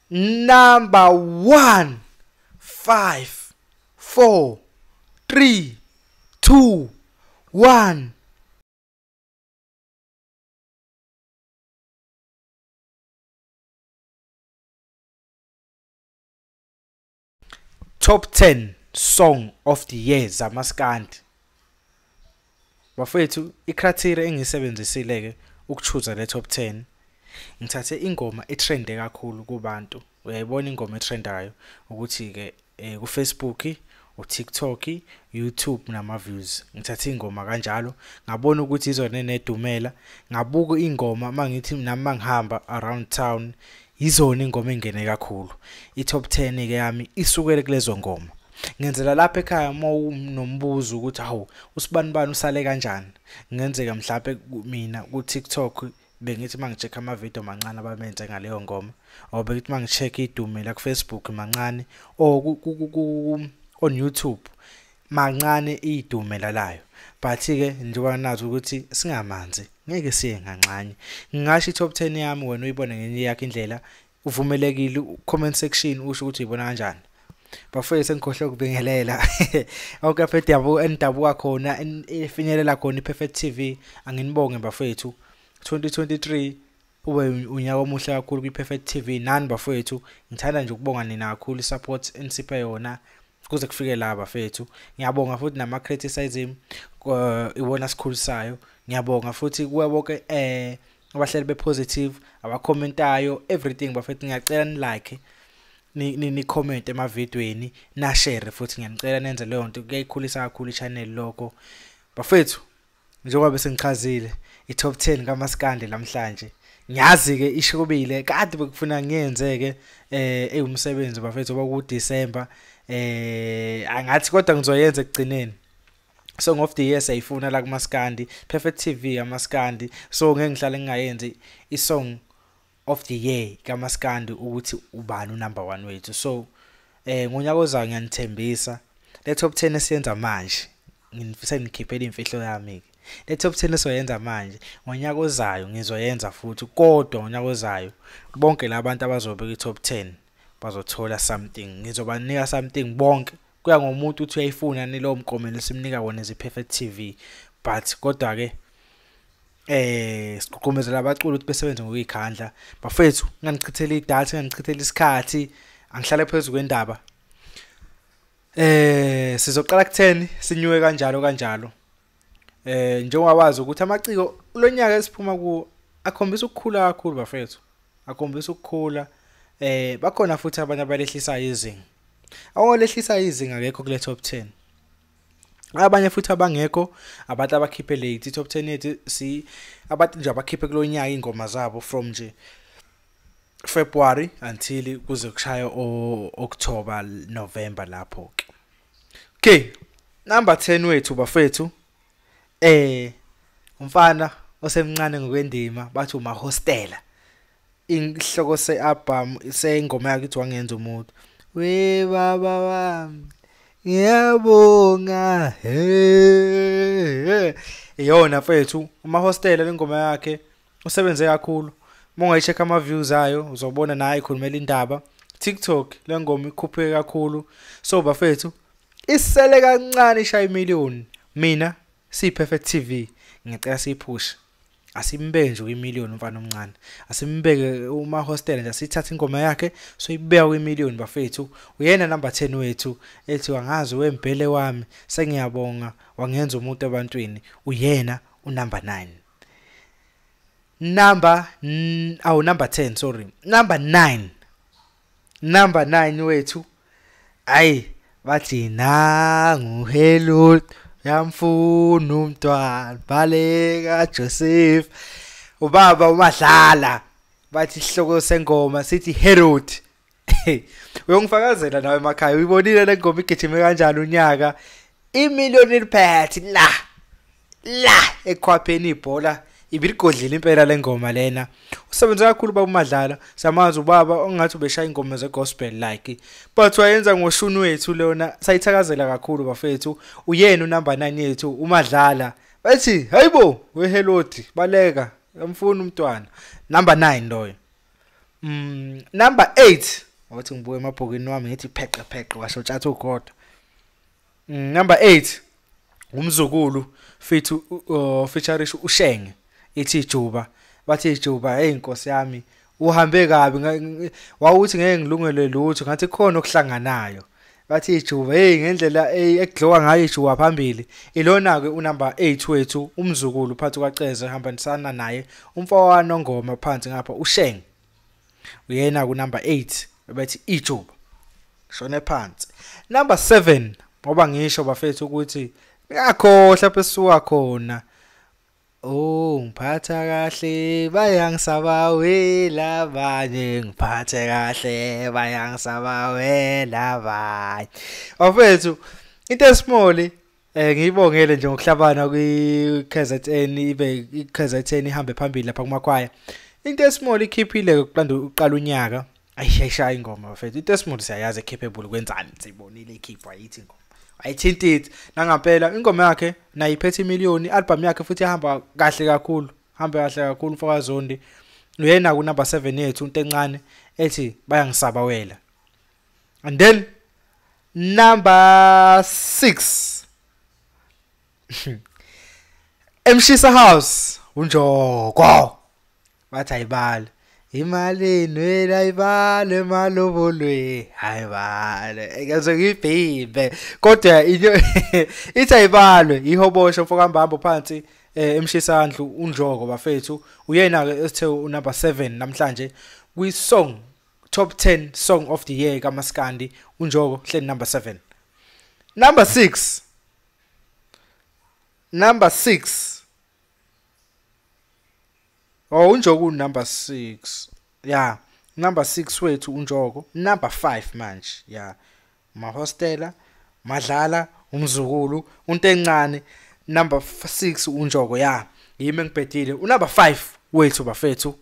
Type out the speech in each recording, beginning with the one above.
Number 1, 5, 4, 3, 2, 1. Top 10 song of the year Ngomaskandi. Bafethu icriteria engisebenzisile ke ukuchuza le top 10. Ngithathe ingoma etrende kakhulu kubantu. Uyayibona ingoma etrendayo ukuthi ke ku Facebook, uTikTok, YouTube nama views. Ngithathe ingoma kanjalo, ngabona ukuthi izona nedumela, ngabuka ingoma mangithi nami mangihamba around town, izona ingoma engene kakhulu. I-top 10 ke yami isukele kulezo ngoma. Ngenzela lapha ekhaya nombuzo ukuthi hawu usibani usale kanjani. Ngenzeka mhlawumbe mina ku TikTok bengithi mangichecka ama video mancane abamenze ngaleyo ngoma, or bengithi mangichecka idumela ku Facebook mancane, or on YouTube mancane idumela layo. But ke njengoba nazi ukuthi singamanzi ngeke siye nganxanye. Ngingasho i-top 10 yami wena uyibona ngenye yakhe indlela, uvumelekile comment section usho ukuthi uyibona kanjani. Bafethu sengikhohle ukubingelela. Awukafethu yabo endabuka khona efinyelela khona iPerfect TV. Anginibonge bafethu. 2023 ube unyaka omuhle kakhulu kwiPerfect TV. Nani bafethu ngithanda nje ukubonga nina kakhulu support enisiphe yona kuze kufike la bafethu. Ngiyabonga futhi nama criticism iwona sikhulisayo. Ngiyabonga futhi kuwe bonke abahleli bepositive, abacommentayo, everything bafethu. Ngiyacela ni like, ni comment emavidweni, na share futhi. Ngiyanicela nenze leyo nto, kuyayikhulisa kakhulu ichannel lokho bafethu. Njengoba bese ngichazile i-top 10 kaMaskandi namhlanje, ngiyazi ke ishobile kade bekufuna ngiyenzeke umsebenzi bafethu oba December, angathi kodwa ngizoyenza ekugcineni. Song of the year sayifuna la kuMaskandi, Perfect TV kaMaskandi. So ngeke ngihlale ngingayenzi i-song of the year kaMaskandi ukuthi ubani number 1 wethu. So ngonyaka ozayo ngiyanithembisa le top 10 esiyenza manje, ngifisa ngikhiphele imfihlo yami. Le top 10 esiyenza manje ngonyaka ozayo ngizoyenza futhi, kodwa ngonyaka ozayo bonke labantu abazobeka i-top 10 bazothola something. Ngizobanika something bonke, kuya ngomuntu uthi uyayifuna nilowo mkomelo simnika wona iPerfect TV. But kodwa ke siqhumezela abaculi ukuthi besebenze ngokuyikhandla bafethu. Nganichithela idatha, nganichithela isikhathi, angihlale phezulu kwendaba. Sizoqala ku10 sinyuke kanjalo. Njengoba wazi ukuthi amaciko kulonyaka esiphuma ku akhombisa ukukhula kakhulu bafethu, akhombisa ukukhula. Bakhona futhi abanye abalehlisa izinga. Awalehlisa izinga akekho kule top 10. Abanye futhi abangekho, abantu abakhiphe late top 10 yethu abantu nje abakhiphe kulonyaka ingoma zabo from nje February until kuze kushaya October November lapho ke. Okay, number 10 wethu bafethu umfana osemncane ngokwendima bathi uma hostela. Inhloko sealbum sengoma yakhe ithi wangenza umuntu. We baba wami ngiyabonga iyona mfethu uma hostela lengoma yakhe usebenze kakhulu. Mongayicheka ama views ayo uzobona naye ikhulumela indaba. TikTok lengoma ikhuphe kakhulu. So bafethu isele kancane ishaya imillion. Mina siPerfect TV ngicela siyipush, asimbenje kwi-million umfana omncane, asimbeke uma hostel nje sithatha ingoma yakhe so ibeka kwi-million bafethu. Uyena number 10 wethu ethi wangazi wembele wami sengiyabonga wangenza umuntu ebantwini. Uyena unumber 9. Number 10, sorry. Number 9. Number 9 wethu. Ayi bathi nangu hello yamfuna umntwana baleka Joseph ubaba uMadlala bathi ihloko sengoma sithi Herod. Uyongifakazela nawe emakhaya, uyibonile le ngoma igijime kanjani unyaka imillion iliphethe la ekhwapheni ibhola ibirigodlile impela le ngoma lena. Usebenza kakhulu baba uMadlala, samazi ubaba ongathi ubeshaya ingoma ze gospel like, but wayenza ngoshuni wethu lona sayithakazela kakhulu bafethu. Uyena unumber 9 yethu uMadlala bathi hayibo we Heloti baleka yamfuna umntwana. Number 9 loyo. Number 8 wathi ngibuye emabhokini wami ngithi pheqe pheqe washo tshata ugoda. Number 8 umzukulu fethu featureish uShenge ithi Juba bathi Juba hey inkosi yami uhambe kabi wawuthi ngeke ngilungele lutho ngathi khona okuhlanganayo bathi Juba hey ngendlela ekudloka ngayo iJuba phambili ilona ke unumber 8 wethu umzukulu phansi kwaceze ehambanisana naye umfowabo noNgoma phansi ngapha uShenge uyena ku number 8 bethi iJuba shone phansi. Number 7 ngoba ngisho bafethu ukuthi ngakhohla besuka khona ngiphatha kahle bayangisabawela abanye ngiphathe kahle bayangisabawela abanye bafethu into esmall ngiyibongele nje ngokuhlabana kwiKZN ibe iKZN ihambe phambili lapha kumakhwaya. Into esmall ikhiphile uqala unyaka ayishaya ingoma bafethu. Into esmall siyayazi capable kwenzani sibonile ikhipha yithi ingoma ayithintiti nangampela ingoma yakhe nayiphethe imiliyoni album yakhe futhi ihamba kahle kakhulu mfoka Zondi uyena ku number 7 yethu into encane ethi bayangisabawela. And then number 6 Mshisa House unjoko bathi ayibala imali nwela ibale malobolwe ayibale ngaze ngibhimbe kodwa ithi ayibalwe ihobosho mfokambambo phansi Mshisa Ndlu unjoko bafethu uyena ke esithe number 7 namhlanje kwi song top 10 song of the year kaMaskandi unjoko hle number 7. Number 6 oh unjoko number 6 yeah number 6 wethu unjoko. Number 5 manje yeah mahostela madlala umzukulu unto encane. Number 6 unjoko yeah yimi ngibhedile. Number 5 wethu bafethu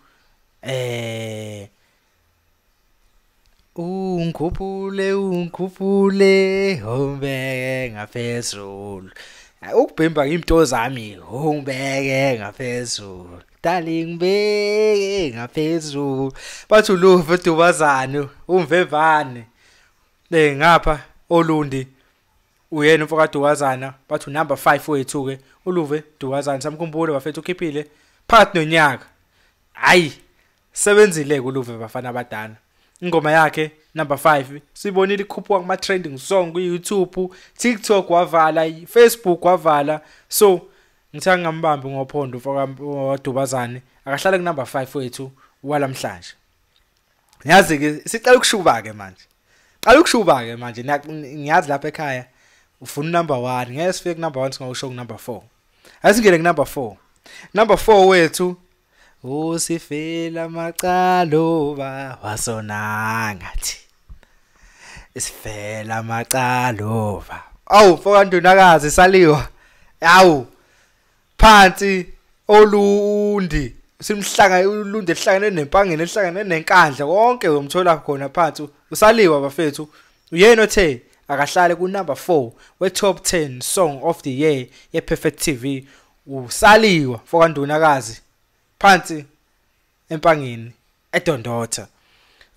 ungikhuphule umbeke ngaphezulu ukubhemba into zami ungibeke ngaphezulu darling beke ngaphezulu bathi uluve Dubazane umvevane ngapha Olundi uyena mfoka Dubazana bathi number 5 wethu ke uluve Dubazane samkhumbule bafethu ukhiphile phakathi nonyaka hayi sebenzile kuluve bafana abadala. Ingoma yakhe number 5 sibonile ikhuphuka kuma trending song ku YouTube, TikTok wavala, Facebook wavala. So ngithanga ngambambi ngophondo mfoka Dubazane akahlala ku number 5 wethu walamhlanje. Ngiyazi ke sicela ukushuba ke manje. Qala ukushuba ke manje ngiyazi lapha ekhaya ufuna number 1 ngeke sifike ku number 1 singawusho ku number 4. Asingene ku number 4. Number 4 wethu usifela macalo wasona ngathi isifela macalo awu mfoka Ndunakazi saliwa awu phansi Olundi simhlanga uLundi ehlangene nempangeni ehlangene nenkandla konke umthola khona phansi usaliwa bafethu uyena othe akahlale ku number 4 we top 10 song of the year ye Perfect TV usaliwa mfoka Ndunakazi phansi empangeni eDondotha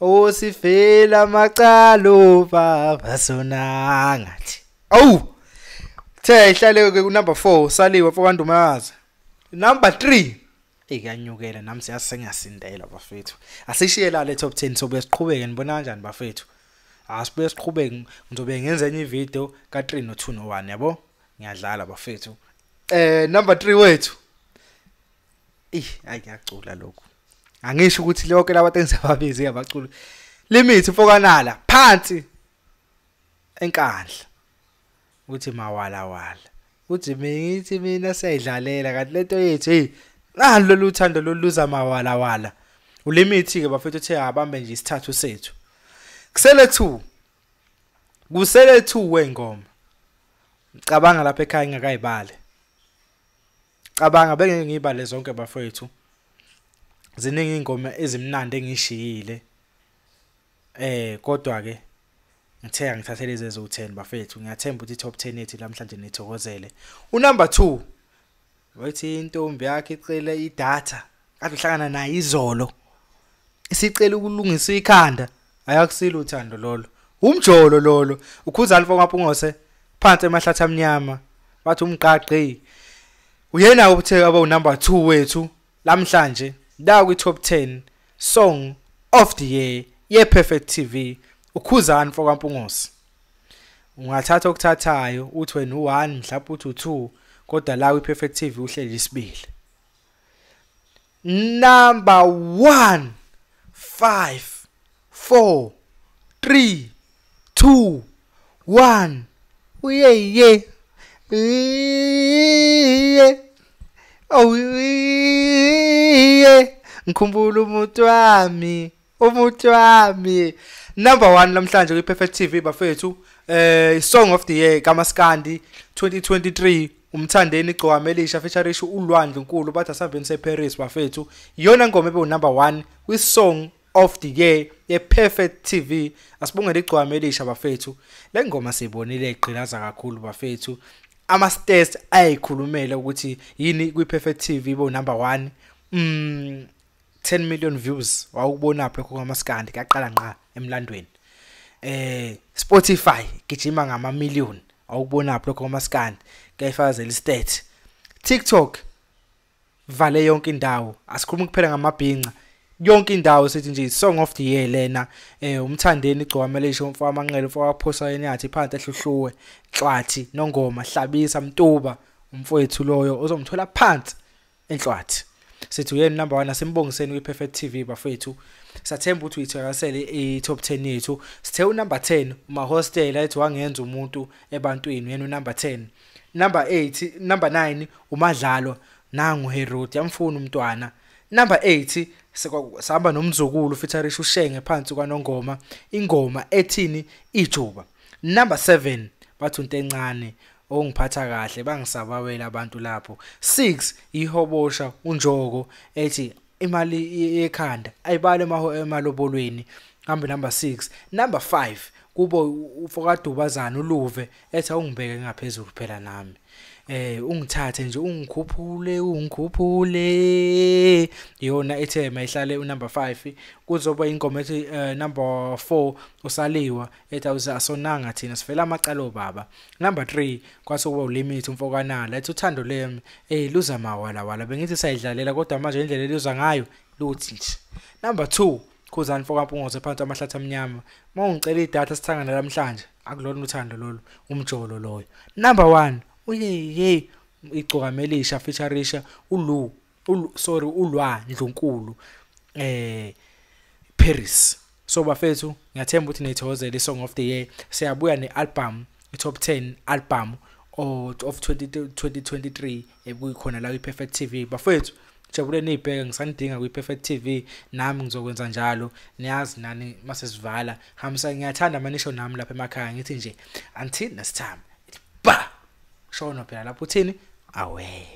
usifela macalo basona ngathi awu the ihlale ke ku number 4 saliwa mfoka Ndunakazi. Number 3 ikanyukela nami siyasengasindela bafethu asishiye la le top 10 sobe siqhubeke nibona kanjani bafethu asibuye siqhubeke ngizobe ngenza enye ivideo ka 3 no 2 no 1 yabo ngiyadlala bafethu. Number 3 wethu ayiyacula lokho angisho ukuthi lonke labantu engisababizi abacula limit mfokanala phansi enkandla uthi mawala wala uthi mithi mina sayidlalela kanti lento yethu hey nalo luthando loluza mawala wala ulimithi ke bafethu uthe abambe nje isithathu sethu kusele 2 wengoma cabanga lapha ekhaya ngingakayibale cabanga bengeke ngibale zonke bafethu ziningi ingoma ezimnandi engishiyile kodwa ke ngithe ngithathele lezo 10 bafethu ngiyathemba ukuthi top 10 ethi namhlanje nithokozele. Number 2 wathi intombi yakhe icela idatha kade uhlangana naye izolo isicela ukulungisa ikhanda ayakusile uthando lolo umjolo lolo ukhuzani mfowamapungose phansi emahlathi amnyama bathi umqaqi uyena ubuthe aba number 2 wethu lamhlanje la kwi top 10 song of the year ye Perfect TV ukhuzani mfowamapungose ungathatha okuthathayo uthi wena u1 mhlawumbe uthi u2 kodwa la kwi Perfect TV uhleli isibili number 1 5 4 3 2 1 uyeye oh ngikhumbula umuntu wami number 1 namhlanje kwi Perfect TV bafethu song of the year Ngomaskandi 2023 umthandeni igqokamelisha featuring uLwandle Nkulu bathi asaveni seParis bafethu iyona ngoma ebe number 1 kwi song of the year ye Perfect TV asibongela igqokamelisha bafethu le ngoma sibonile igqilaza kakhulu bafethu ama stats ayikhulumela ukuthi yini kwi Perfect TV bo number 1 10 million views wawubona lapho Ngomaskandi kaqala nqa emlandweni Spotify gijima ngama million awubona lapho Ngomaskandi kayifazela istat TikTok vale yonke indawo asikhulumi kuphela ngamabhinqa yonke indawo sithi nje song of the year lena umthandeni igqokamelisha umfaka amanqele umfaka phosa yenyathi phansi ehluhluwe Nhlwathi nongoma hlabisa Mtuba umfowethu loyo ozomthola phansi enhlwathi sithi uyena number 1 asimbongiseni kwi Perfect TV bafethu sathemba ukuthi uyithakasele i top 10 yethu sithe number 10 uma hostel ethi wangenza umuntu ebantwini yena number 10 number 8 number 9 umadlalo nangu Herod yamfuna umntwana number 8 sihamba nomzukulu featuring uShenge phansi kwaNongoma ingoma ethini ijuba number 7 bathi into encane ongiphatha kahle bangisabawela abantu lapho 6 ihobosha unjoko ethi imali ekhanda ayibale emalobolweni hambe number 6 number 5 kubo ufokadubazana uluve ethi awungibeke ngaphezulu phela nami ungithathe nje ungikhuphule yona ethema ihlale number 5 kuzoba ingoma ethi number 4 usaliwa ethi awusasonanga thina sivela amacalo baba number 3 kwasokuba ulimit umfokanala ethi uthando lemi luza mawala bengithi sayidlalela kodwa manje indlela eliza ngayo luthi nje number 2 khuzani mfokampungoze phansi amahlathi amnyama mawungicela idatha sithangana namhlanje akulona uthando lolu umjolo loyo number 1 uyeye igqokamelisha featurisha uLwandle Nkulu Paris so bafethu ngiyathemba ukuthi nithokozele isong of the year siyabuya nealbum i-top 10 album of 2023 ebuyikhona la kwi-Perfect TV bafethu jabule nibheke ngisanidinga kwi-Perfect TV nami ngizokwenza njalo niyazi nani mase sivala hamisa ngiyathanda manisho nami lapha emakhaya ngithi nje until next time ba shona phela lapho uthini awe